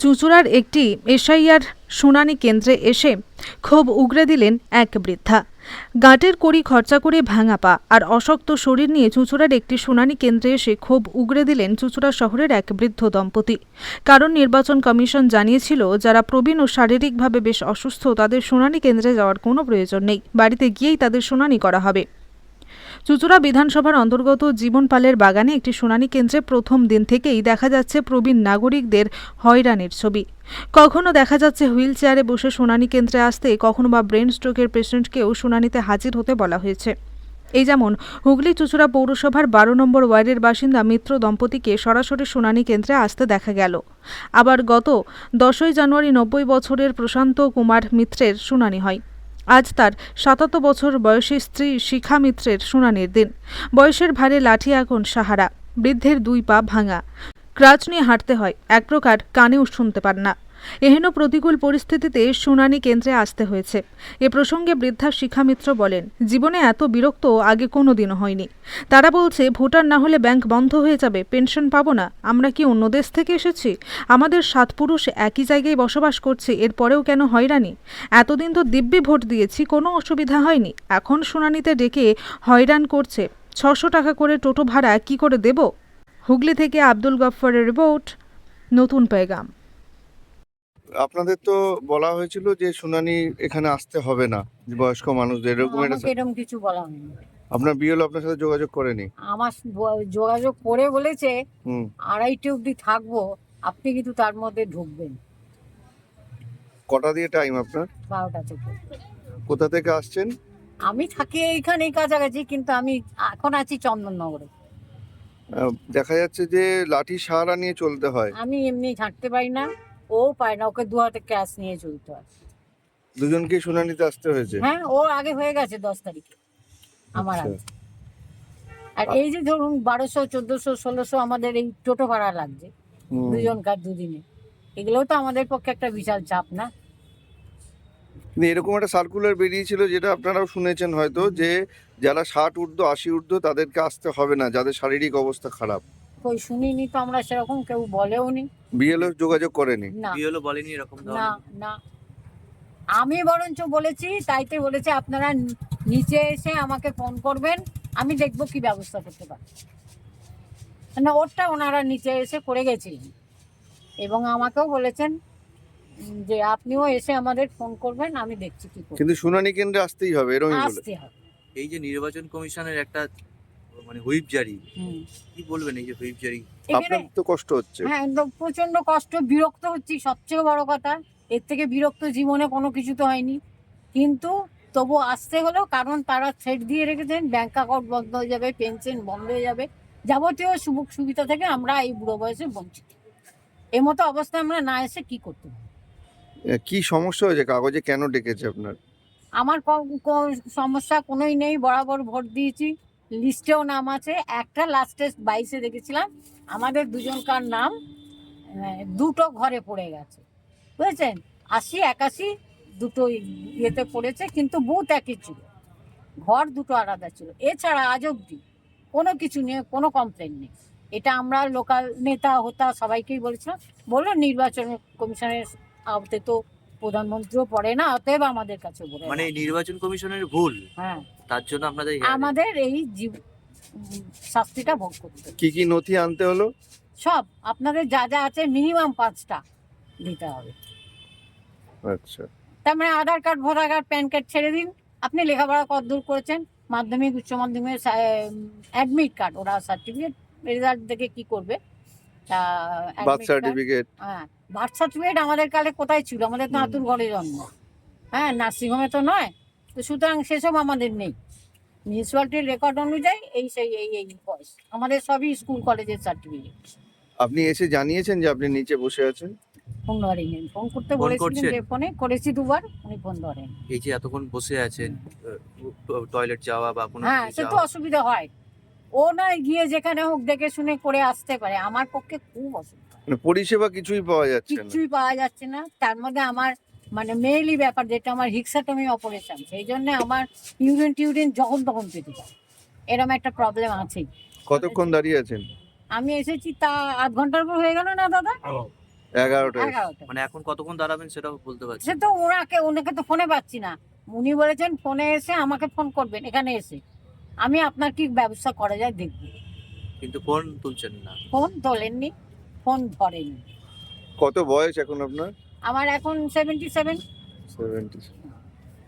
চুঁচুড়ার একটি এসআইআর শুনানি কেন্দ্রে এসে ক্ষোভ উগরে দিলেন এক বৃদ্ধা। গাঁটের কড়ি খরচা করে ভাঙা পা আর অশক্ত শরীর নিয়ে চুঁচুড়ার একটি শুনানি কেন্দ্রে এসে ক্ষোভ উগরে দিলেন চুঁচুড়া শহরের এক বৃদ্ধ দম্পতি। কারণ নির্বাচন কমিশন জানিয়েছিল, যারা প্রবীণ ও শারীরিকভাবে বেশ অসুস্থ তাদের শুনানি কেন্দ্রে যাওয়ার কোনো প্রয়োজন নেই, বাড়িতে গিয়েই তাদের শুনানি করা হবে। চুঁচুড়া বিধানসভার অন্তর্গত জীবনপালের বাগানে একটি শুনানি কেন্দ্রে প্রথম দিন থেকেই দেখা যাচ্ছে প্রবীণ নাগরিকদের হয়রানির ছবি। কখনো দেখা যাচ্ছে হুইল চেয়ারে বসে শুনানি কেন্দ্রে আসতে, কখনো বা ব্রেন স্ট্রোকের পেশেন্টকেও শুনানিতে হাজির হতে বলা হয়েছে। এই যেমন হুগলি চুঁচুড়া পৌরসভার 12 নম্বর ওয়ার্ডের বাসিন্দা মিত্র দম্পতিকে সরাসরি শুনানি কেন্দ্রে আসতে দেখা গেল। আবার গত 10ই জানুয়ারি 90 বছরের প্রশান্ত কুমার মিত্রের শুনানি হয়। আজ তার 77 বছর বয়সী স্ত্রী শিখা মিত্রের শুনানির দিন। বয়সের ভারে লাঠি এখন সাহারা, বৃদ্ধের 2 পা ভাঙা, ক্রাচ নিয়ে হাঁটতে হয়, এক প্রকার কানেও শুনতে পান না। এহেন প্রতিকূল পরিস্থিতিতে শুনানি কেন্দ্রে আসতে হয়েছে। এ প্রসঙ্গে বৃদ্ধা শিখা মিত্র বলেন, জীবনে এত বিরক্ত আগে কোনোদিনও হয়নি। তারা বলছে, ভোটার না হলে ব্যাংক বন্ধ হয়ে যাবে, পেনশন পাবো না। আমরা কি অন্য দেশ থেকে এসেছি? আমাদের 7 পুরুষ একই জায়গায় বসবাস করছে, এরপরেও কেন হয়রানি? এতদিন তো দিব্যি ভোট দিয়েছি, কোনো অসুবিধা হয়নি। এখন শুনানিতে ডেকে হয়রান করছে। 600 টাকা করে টোটো ভাড়া কি করে দেব? হুগলি থেকে আব্দুল গফফারের রিপোর্ট, নতুন পেগাম। আপনাদের তো বলা হয়েছিল যে শুনানি এখানে আসতে হবে না, বয়স্ক মানুষদের এরকম আমাকে এরকম কিছু বলা হয়নি। আপনার বিএলও আপনার সাথে যোগাযোগ করেনি? আমার যোগাযোগ করে বলেছে 2:30 অবধি থাকবো, আপনি কিন্তু তার মধ্যে ঢুকবেন। কটা দিয়ে টাইম আপনার? 12টা থেকে। কোথা থেকে আসছেন? আমি থাকি এইখানেই কাছাকাছি, কিন্তু আমি এখন আছি চন্দননগরে। দেখা যাচ্ছে যে লাঠি সাহারা নিয়ে চলতে হয়। আমি এমনি হাঁটতে পারি না, ও পায় না, ওকে 2 হাতে ক্যাশ নিয়ে চলতে হয়। দুজনকে শুনানিতে আসতে হয়েছে? হ্যাঁ, ওর আগে হয়ে গেছে 10 তারিখে, আমার আচ্ছা। আগে। আর এই যে ধরুন 1200, 1400, 1600 আমাদের এই টোটো ভাড়া লাগছে দুজনকার দুদিনে, এগুলোও তো আমাদের পক্ষে একটা বিশাল চাপ না? কিন্তু এরকম একটা সার্কুলার বেরিয়েছিল, যেটা আপনারাও শুনেছেন হয়তো, যে যারা 60 ঊর্ধ্ব 80 ঊর্ধ্ব তাদেরকে আসতে হবে না, যাদের শারীরিক অবস্থা খারাপ। কই শুনিনি তো আমরা, সেরকম কেউ বলেও নি। বিএলও যোগাযোগ করেনি? না বিএলও বলেনি এরকম না ধরনের? না, আমি বরঞ্চ বলেছি, তাইতে বলেছে আপনারা নিচে এসে আমাকে ফোন করবেন, আমি দেখবো কি ব্যবস্থা করতে পারি। না, ওরটা ওনারা নিচে এসে করে গেছিলেন, এবং আমাকেও বলেছেন যে আপনিও এসে আমাদের ফোন করবেন, আমি দেখছি কি করব। কিন্তু শুনানি কেন্দ্রে আসতেই হবে, এরকমই বলে। আসতে হবে। এই যে নির্বাচন কমিশনের একটা মানে হুইপ জারি, হুম। কি বলবেন এই যে হুইপ জারি? আপনার তো কষ্ট হচ্ছে। হ্যাঁ, একদম প্রচন্ড কষ্ট, বিরক্ত হচ্ছি, সবচেয়ে বড় কথা। এর থেকে বিরক্ত জীবনে কোনো কিছু তো হয়নি, কিন্তু তবু আসতে হলো, কারণ তারা থ্রেট দিয়ে রেখেছেন ব্যাংক অ্যাকাউন্ট বন্ধ হয়ে যাবে, পেনশন বন্ধ হয়ে যাবে, যাবতীয় সুযোগ সুবিধা থেকে আমরা এই বুড়ো বয়সে বঞ্চিত। এই মতো অবস্থায় আমরা না এসে কি করতে পারি? কি সমস্যা হয়েছে? কাগজে কেন ডেকেছে আপনার? আমার সমস্যা কোনোই নেই, বরাবর ভোট দিয়েছি, লিস্টেও নাম আছে। একটা লাস্টে 22-এ দেখেছিলাম আমাদের দুজনকার নাম দুটো ঘরে পড়ে গেছে, বুঝেছেন? 80, 81 দুটো ইয়েতে পড়েছে, কিন্তু বুথ একই ছিল, ঘর দুটো আলাদা ছিল। এছাড়া আজ অব্দি কোনো কিছু নিয়ে কোনো কমপ্লেন নেই। এটা আমরা লোকাল নেতা হোতা সবাইকেই বলেছিলাম। বললো নির্বাচন কমিশনের আওতে তো প্রধানমন্ত্রীও পড়ে না, অতএব আমাদের কাছে বলে মানে এই নির্বাচন কমিশনের ভুল, হ্যাঁ, তার জন্য আপনাদের আমাদের এই শাস্তিটা ভোগ করতে। কি কি নথি আনতে হলো? সব আপনাদের যা যা আছে মিনিমাম 5টা দিতে হবে। আচ্ছা। তার মানে Aadhaar card, voter card, pan card ছেড়ে দিন, আপনি লেখাপড়া কতদূর করেছেন, মাধ্যমিক, উচ্চ মাধ্যমিক, অ্যাডমিট কার্ড, ওরা সার্টিফিকেট রেজাল্ট দেখে কি করবে, তা বার্থ সার্টিফিকেট। হ্যাঁ, বার্থ সার্টিফিকেট আমাদের কালে কোথায় ছিল? আমাদের তো আতুর ঘরে জন্ম, হ্যাঁ, নার্সিংহোমে তো নয়। তো সুতরাং সেসব আমাদের নেই। মিউনিসিপ্যালিটির রেকর্ড অনুযায়ী এই সেই এই বয়স আমাদের সবই স্কুল কলেজের সার্টিফিকেট। আপনি এসে জানিয়েছেন যে আপনি নিচে বসে আছেন? ফোন ধরেনি, ফোন করতে ফোন বলেছিলেন করছেন? যে ফোনে করেছি 2বার, উনি ফোন ধরেন। এই যে এতক্ষণ বসে আছেন, টয়লেট যাওয়া বা কোনো হ্যাঁ, কিছু সে তো যাওয়া, অসুবিধা হয়। ও নয় গিয়ে যেখানে হোক দেখে শুনে করে আসতে পারে, আমার পক্ষে খুব অসুবিধা। মানে পরিষেবা কিছুই পাওয়া যাচ্ছে না? কিচ্ছুই পাওয়া যাচ্ছে না। তার মধ্যে আমার মানে মেইলি ব্যাপার, যেটা আমার হিক্সাটমি অপারেশন, সেই জন্য আমার ইউরিন যখন তখন পেতে যায়, এরকম একটা প্রবলেম আছেই। কতক্ষণ দাঁড়িয়ে আছেন? আমি এসেছি তা 8 ঘন্টার উপর হয়ে গেল না দাদা? 11টা 11টা। মানে এখন কতক্ষণ দাঁড়াবেন সেটাও বলতে পারছি সে তো ওনাকে তো ফোনে পাচ্ছি না। উনি বলেছেন ফোনে এসে আমাকে ফোন করবেন এখানে এসে, আমি আপনার কি ব্যবস্থা করা যায় দেখব। কিন্তু ফোন তুলছেন না। ফোন তোলেননি, ফোন ধরেনি। কত বয়স এখন আপনার? আমার এখন 77। 70।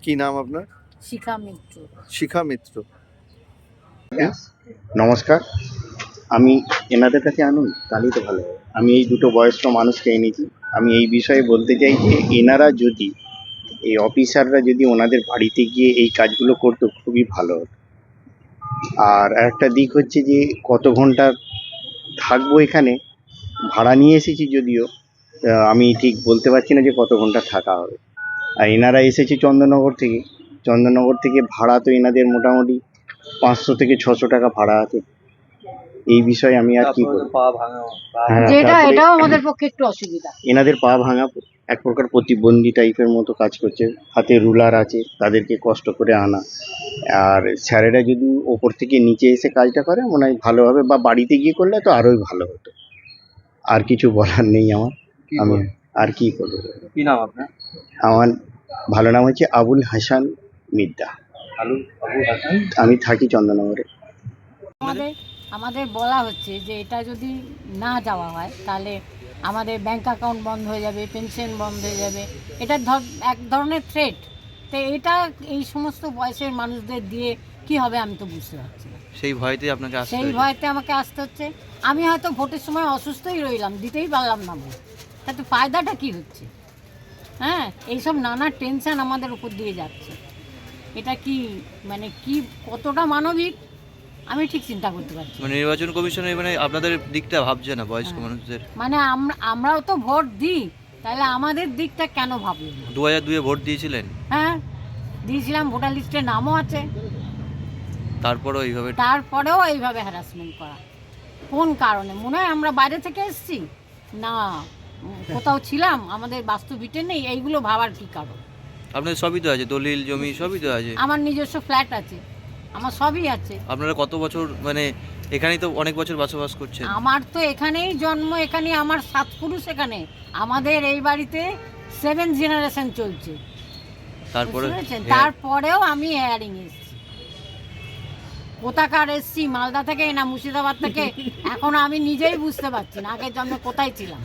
কি নাম আপনার? শিখা মিত্র। শিখা মিত্র। নমস্কার, আমি এনাদের কাছে আনুন তাহলেই তো ভালো হয়। আমি এই দুটো বয়স্ক মানুষকে এনেছি। আমি এই বিষয়ে বলতে চাই যে এনারা যদি, এই অফিসাররা যদি ওনাদের বাড়িতে গিয়ে এই কাজগুলো করতো খুবই ভালো হতো। আর একটা দিক হচ্ছে যে কত ঘন্টা থাকবো এখানে, ভাড়া নিয়ে এসেছি যদিও, আমি ঠিক বলতে পারছি না যে কত ঘন্টা থাকা হবে। আর এনারা এসেছে চন্দননগর থেকে ভাড়া তো এনাদের মোটামুটি 500 থেকে 600 টাকা ভাড়া আছে। এই বিষয়ে আমি আর কি বলবো। হ্যাঁ, যেটা তারপরে এটাও আমাদের পক্ষে একটু অসুবিধা। এনাদের পা ভাঙা, এক প্রকার প্রতিবন্ধী টাইপের মতো কাজ করছে, হাতে রুলার আছে, তাদেরকে কষ্ট করে আনা। আর স্যারেরা যদি ওপর থেকে নিচে এসে কাজটা করে মনে হয় ভালো হবে, বা বাড়িতে গিয়ে করলে তো আরোই ভালো হতো। আর কিছু বলার নেই আমার। আমি আর কি করবো। কি নাম আপনার? আমার ভালো নাম হচ্ছে আবুল হাসান মিদ্দা। আমি থাকি চন্দননগরে। আমাদের আমাদের বলা হচ্ছে যে এটা যদি না যাওয়া হয় তাহলে আমাদের ব্যাংক অ্যাকাউন্ট বন্ধ হয়ে যাবে, পেনশন বন্ধ হয়ে যাবে। এটা এক ধরনের থ্রেট। তো এটা এই সমস্ত বয়সের মানুষদের দিয়ে কি হবে আমি তো বুঝতে পারছি না। সেই ভয়তে আপনাকে আসতে সেই হয়েছে। ভয়তে আমাকে আসতে হচ্ছে। আমি হয়তো ভোটের সময় অসুস্থই রইলাম, দিতেই পারলাম না ভোট, তাতে ফায়দাটা কি হচ্ছে? হ্যাঁ, এইসব নানা টেনশন আমাদের উপর দিয়ে যাচ্ছে। এটা কি মানে কি কতটা মানবিক আমি ঠিক চিন্তা করতে পারছি না। মানে নির্বাচন কমিশনে মানে আপনাদের দিকটা ভাবছে না বয়স্ক হ্যাঁ। মানুষদের। মানে আমরাও তো ভোট দিই, তাহলে আমাদের দিকটা কেন ভাবলো না? 2002-এ ভোট দিয়েছিলেন, হ্যাঁ, দিয়েছিলাম, ভোটার লিস্টে নামও আছে, তারপরেও এইভাবে। তারপরেও এইভাবে হ্যারাসমেন্ট করা কোন কারণে? মনে হয় আমরা বাইরে থেকে এসেছি না, কোথাও ছিলাম, আমাদের বাস্তু ভিটে নেই, এইগুলো ভাবার কি কারণ? আপনাদের সবই তো আছে, দলিল জমি সবই তো আছে। আমার নিজস্ব ফ্ল্যাট আছে, আমার সবই আছে। আপনারা কত বছর মানে এখানেই তো অনেক বছর বসবাস করছেন। আমার তো এখানেই জন্ম, এখানে আমার 7 পুরুষ এখানে, আমাদের এই বাড়িতে 7 জেনারেশন চলছে। তারপরে বুঝতে পেরেছেন? হ্যাঁ, তারপরেও আমি হেয়ারিং এসেছি, কোথাকার এসেছি, মালদা থেকে না মুর্শিদাবাদ থেকে, এখন আমি নিজেই বুঝতে পারছি না আগের জন্মে কোথায় ছিলাম।